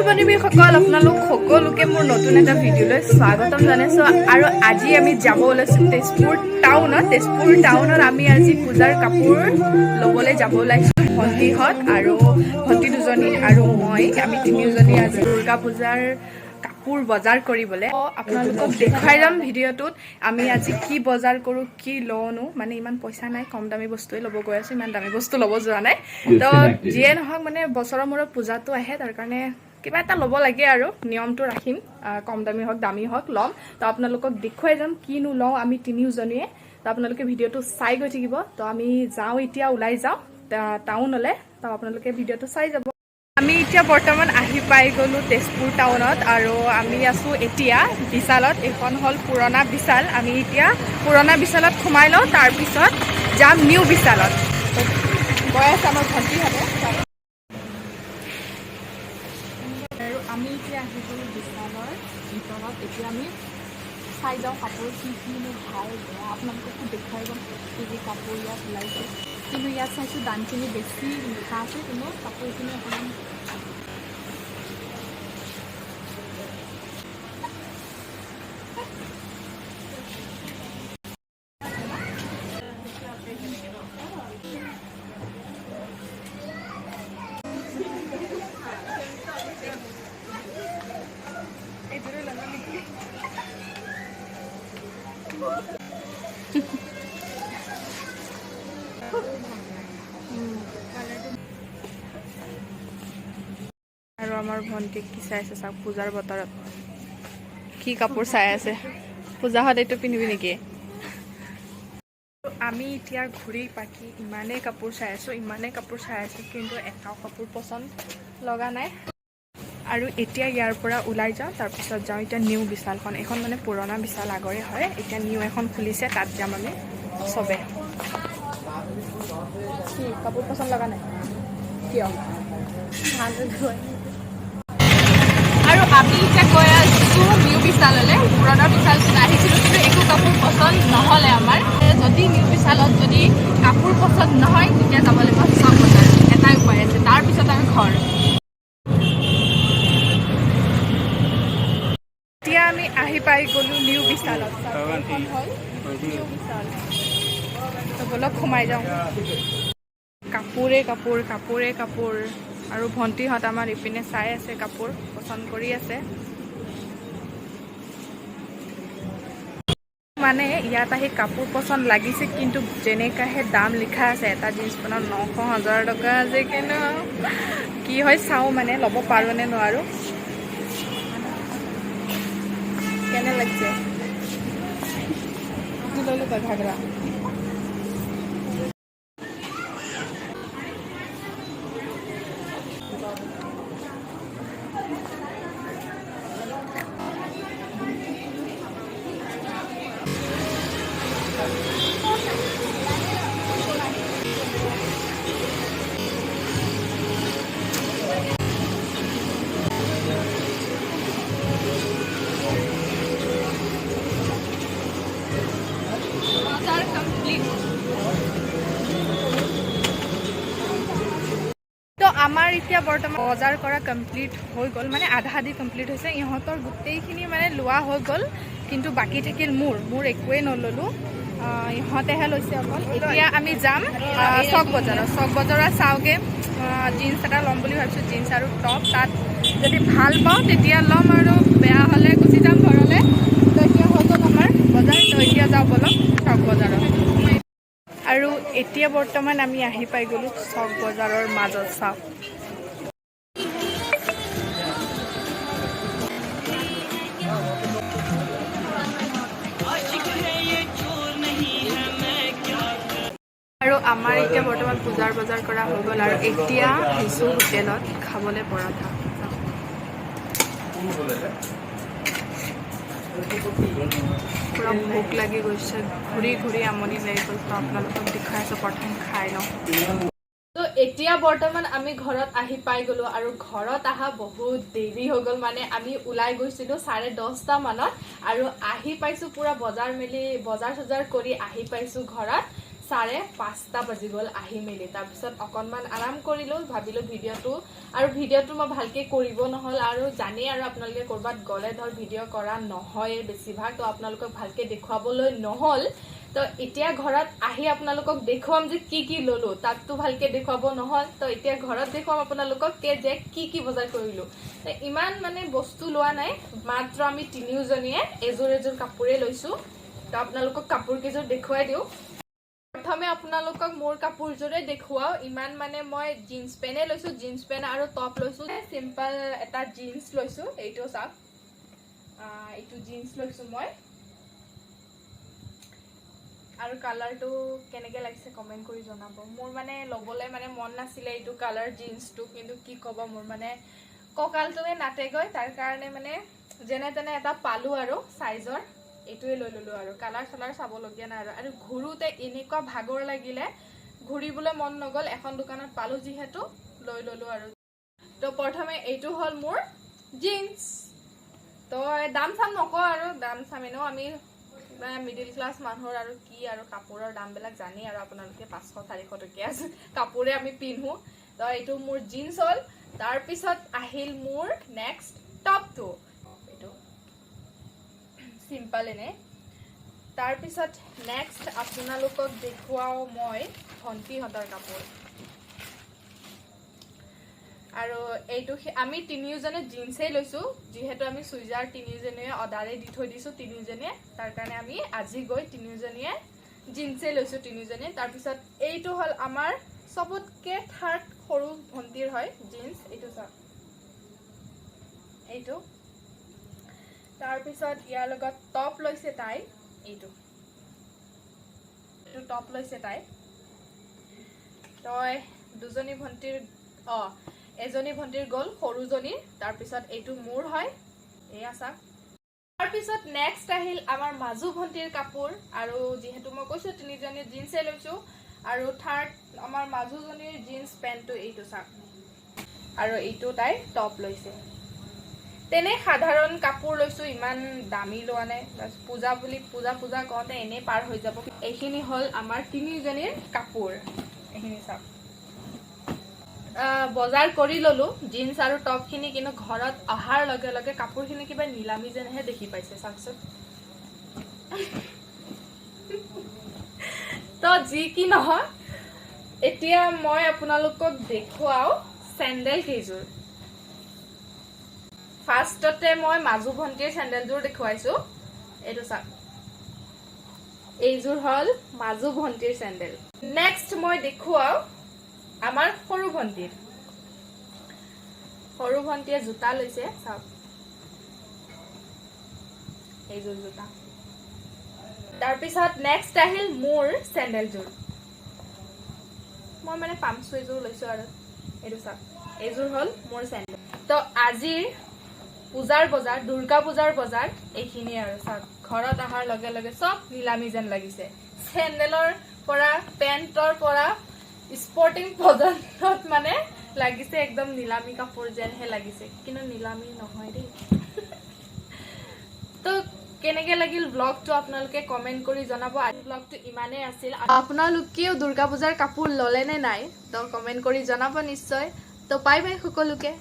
বন্ধুসকল আপোনালোক সকলোকে মোৰ নতুন এটা ভিডিঅ'লৈ স্বাগতম জনাইছো আৰু আজি আমি যাব ওলাইছো তেজপুৰ টাউনত আমি আজি পূজাৰ কাপোৰ ল'বলৈ যাব ওলাইছো ভণ্টিহঁত আৰু ভণ্টি দুজনী আৰু মই আমি তিনিজনী আজি দুৰ্গা পূজাৰ কাপোৰ বজাৰ কৰিবলৈ আপোনালোকক দেখাই যাম ভিডিঅ'টোত আমি আজি কি বজাৰ কৰো কি লওনো মানে ইমান পইচা নাই কম দামী বস্তুৱে ল'ব গৈ আছো ইমান দামী বস্তু ল'ব যোৱা নাই তো যিয়ে নহওক মানে বছৰৰ মূৰত পূজাটো আহে তাৰ কাৰণে কিবা এটা ল'ব লাগে আৰু নিয়মটো ৰাখিম কম দামী হওক দামী হওক ল'ম তো আপোনালোকক দেখুৱাই যাম কিনো লওঁ আমি তিনিজনীয়ে তো আপোনালোকে ভিডিঅ'টো চাই গৈ থাকিব তো আমি যাওঁ এতিয়া ওলাই যাওঁ টাউনলৈ তো আপোনালোকে ভিডিঅ'টো চাই যাব আমি এতিয়া বৰ্তমান আহি পাই গ'লো তেজপুৰ টাউনত আৰু আমি আছো এতিয়া বিশালত এখন হ'ল পুৰণা বিশাল আমি এতিয়া পুৰণা বিশালত সোমাই লওঁ তাৰপিছত যাম নিউ বিশালত গৈ আছে আমাৰ ভণ্টিহঁতে আৰু আমি এতিয়া আহি গ'লো বিশালৰ ভিতৰত এতিয়া আমি চাই যাওঁ কাপোৰ কি কিনো ভাল বেয়া আপোনালোককো দেখুৱাই যাম কি কি কাপোৰ ইয়াত ওলাইছে কিন্তু ইয়াত চাইছোঁ দামখিনি বেছি লিখা আছে কিন্তু কাপোৰখিনি অকণমান আৰু আমাৰ ভণ্টিক কি চাই আছে চাওক পূজাৰ বতৰত কি কাপোৰ চাই আছে পূজাহঁত এইটো পিন্ধিবি নেকি আমি এতিয়া ঘূৰি পাকি ইমানেই কাপোৰ চাই আছোঁ কিন্তু এটাও কাপোৰ পচন্দ লগা নাই আৰু এতিয়া ইয়াৰ পৰা ওলাই যাওঁ তাৰপিছত যাওঁ এতিয়া নিউ বিশালখন এখন মানে পুৰণা বিশাল আগৰে হয় এতিয়া নিউ এখন খুলিছে তাত যাম আমি চবে কি কাপোৰ পচন্দ লগা নাই কিয় আৰু আমি এতিয়া গৈ আছোঁ নিউ বিশাললৈ পুৰণা বিশালটোত আহিছিলোঁ কিন্তু একো কাপোৰ পচন্দ নহ'লে আমাৰ যদি নিউ বিশালত যদি কাপোৰ পচন্দ নহয় তেতিয়া যাব লাগিব চক বজাৰ এটাই উপায় আছে তাৰপিছত আমি ঘৰ এতিয়া আমি আহি পাই গ'লোঁ নিউ বিশালত নিউ বিশাল বলক সোমাই যাওঁ কাপোৰে কাপোৰ আৰু ভণ্টিহঁত আমাৰ ইপিনে চাই আছে কাপোৰ পচন্দ কৰি আছে মানে ইয়াত আহি কাপোৰ পচন্দ লাগিছে কিন্তু যেনেকাহে দাম লিখা আছে এটা জিন্স পেণ্টৰ 900,000 টকা আছে কিন্তু কি হয় চাওঁ মানে ল'ব পাৰোঁ নে নোৱাৰোঁ কেনে লাগিছে কি ল'লো তই ঘাগৰা আমাৰ এতিয়া বৰ্তমান বজাৰ কৰা কমপ্লিট হৈ গ'ল মানে আধা আধি কমপ্লিট হৈছে ইহঁতৰ গোটেইখিনি মানে লোৱা হৈ গ'ল কিন্তু বাকী থাকিল মোৰ একোৱেই নল'লোঁ ইহঁতেহে লৈছে অকল এতিয়া আমি যাম চক বজাৰত চাওঁগৈ জিন্স এটা ল'ম বুলি ভাবিছোঁ জিন্স আৰু টপ তাত যদি ভাল পাওঁ তেতিয়া ল'ম আৰু বেয়া হ'লে গুচি যাম ঘৰলৈ তো এতিয়া হৈ গ'ল আমাৰ বজাৰ তো এতিয়া যাওঁ বলক চক বজাৰত আৰু এতিয়া বৰ্তমান আমি আহি পাই গ'লোঁ চক বজাৰৰ মাজত চাওক আৰু আমাৰ এতিয়া বৰ্তমান পূজাৰ বজাৰ কৰা হৈ গ'ল আৰু এতিয়া আহিছোঁ হোটেলত খাবলৈ পৰঠা পুৰা ভোক লাগি গৈছে ঘূৰি আমনি লাগি গ'ল তো আপোনালোকক দেখাই আছোঁ প্ৰথম খাই লওঁ তো এতিয়া বৰ্তমান আমি ঘৰত আহি পাই গ'লোঁ আৰু ঘৰত অহা বহুত দেৰি হৈ গ'ল মানে আমি ওলাই গৈছিলোঁ 10:30 মানত আৰু আহি পাইছোঁ পুৰা বজাৰ চজাৰ কৰি আহি পাইছোঁ ঘৰত 5:30 বাজি গ'ল আহি মেলি তাৰপিছত অকণমান আৰাম কৰিলোঁ ভাবিলোঁ ভিডিঅ'টো মই ভালকৈ কৰিব নহ'ল আৰু জানেই আৰু আপোনালোকে ক'ৰবাত গ'লে ধৰ ভিডিঅ' কৰা নহয় বেছিভাগ তো আপোনালোকক ভালকৈ দেখুৱাবলৈ নহ'ল তো এতিয়া ঘৰত আহি আপোনালোকক দেখুৱাম যে কি ল'লোঁ তাততো ভালকৈ দেখুৱাব নহ'ল তো এতিয়া ঘৰত দেখুৱাম আপোনালোকক যে কি বজাৰ কৰিলোঁ ইমান মানে বস্তু লোৱা নাই মাত্ৰ আমি তিনিওজনীয়ে এযোৰ কাপোৰে লৈছোঁ তো আপোনালোকক কাপোৰ কেইযোৰ দেখুৱাই দিওঁ প্ৰথমে আপোনালোকক মোৰ কাপোৰযোৰে দেখুৱাও ইমান মানে মই জিন্স পেনে লৈছোঁ জিন্স পেন আৰু টপ লৈছোঁ চিম্পল এটা জিন্স লৈছোঁ এইটো চাওক এইটো জিন্স লৈছোঁ মই আৰু কালাৰটো কেনেকৈ লাগিছে কমেণ্ট কৰি জনাব মোৰ মানে ল'বলৈ মানে মন নাছিলে এইটো কালাৰ জিন্সটো কিন্তু কি ক'ব মোৰ মানে কঁকালটোৱে নাটেগৈ তাৰ কাৰণে মানে যেনে তেনে এটা পালোঁ আৰু চাইজৰ এইটোৱে লৈ ল'লোঁ আৰু কালাৰ চালাৰ চাবলগীয়া নাই আৰু ঘূৰোঁতে এনেকুৱা ভাগৰ লাগিলে ঘূৰিবলৈ মন নগ'ল এখন দোকানত পালোঁ যিহেতু লৈ ল'লোঁ আৰু তো প্ৰথমে এইটো হ'ল মোৰ জিন্স তো দাম চাম নকওঁ আৰু দাম চাম এনেও আমি মিডিল ক্লাছ মানুহৰ আৰু কি আৰু কাপোৰৰ দামবিলাক জানেই আৰু আপোনালোকে 500-400 টকীয়া কাপোৰে আমি পিন্ধোঁ তো এইটো মোৰ জিন্স হ'ল তাৰপিছত আহিল মোৰ নেক্সট টপটো এইটো চিম্পল এনে তাৰপিছত নেক্সট আপোনালোকক দেখুৱাওঁ মই ভণ্টিহঁতৰ কাপোৰ আৰু এইটো আমি তিনিওজনে জিন্সেই লৈছোঁ যিহেতু আমি চুইজাৰ তিনিওজনীয়ে অৰ্ডাৰে দি থৈ দিছোঁ তিনিওজনীয়ে তাৰ কাৰণে আমি আজি গৈ তিনিওজনীয়ে জিন্সেই লৈছোঁ তিনিওজনীয়ে তাৰপিছত এইটো হ'ল আমাৰ চবতকৈ থাৰ্ড সৰু ভণ্টিৰ হয় জিন্স এইটো চাওক এইটো তাৰপিছত ইয়াৰ লগত টপ লৈছে তাই এইটো টপ লৈছে তাই তই দুজনী ভণ্টিৰ এজনী ভণ্টিৰ গ'ল সৰুজনীৰ তাৰপিছত এইটো মোৰ হয় এয়া চাওক তাৰপিছত নেক্সট আহিল আমাৰ মাজু ভণ্টিৰ কাপোৰ আৰু যিহেতু মই কৈছোঁ তিনিজনী জিন্সেই লৈছোঁ আৰু থাৰ্ড আমাৰ মাজুজনীৰ জিন্স পেণ্টটো এইটো চাওক আৰু এইটো তাই টপ লৈছে তেনে সাধাৰণ কাপোৰ লৈছোঁ ইমান দামী লোৱা নাই পূজা বুলি পূজা কওঁতে এনেই পাৰ হৈ যাব এইখিনি হ'ল আমাৰ তিনিজনীৰ কাপোৰ এইখিনি চাওক বজাৰ কৰি ল'লোঁ জিন্স আৰু টপখিনি কিন্তু ঘৰত অহাৰ লগে লগে কাপোৰখিনি কিবা নিলামী যেনহে দেখি পাইছে চাওকচোন তো যি কি নহয় এতিয়া মই আপোনালোকক দেখুৱাওঁ চেণ্ডেল কেইযোৰ ফাৰ্ষ্টতে মই মাজু ভণ্টিৰ চেণ্ডেলযোৰ দেখুৱাইছোঁ এইটো চাওক এইযোৰ হ'ল মাজু ভণ্টিৰ চেণ্ডেল নেক্সট মই দেখুৱাওঁ আমাৰ সৰু ভণ্টিয়ে জোতা লৈছে চাওক এইযোৰ জোতা তাৰপিছত নেক্সট আহিল মোৰ চেণ্ডেলযোৰ মই মানে পামচু এযোৰ লৈছোঁ আৰু এইটো চাওক এইযোৰ হ'ল মোৰ চেণ্ডেল তো আজিৰ পূজাৰ বজাৰ দুৰ্গা পূজাৰ বজাৰ এইখিনিয়ে আৰু চাওক ঘৰত অহাৰ লগে লগে চব নিলামী যেন লাগিছে চেণ্ডেলৰ পৰা পেণ্টৰ পৰা স্পৰ্টিং পৰ্যন্তত মানে লাগিছে একদম নিলামী কাপোৰ যেনহে লাগিছে কিন্তু নিলামী নহয় দেই তো কেনেকৈ লাগিল ব্লগটো আপোনালোকে কমেণ্ট কৰি জনাব আজি ব্লগটো ইমানেই আছিল আপোনালোকেও দুৰ্গা পূজাৰ কাপোৰ ল'লে নে নাই তো কমেণ্ট কৰি জনাব নিশ্চয় তো বাই বাই সকলোকে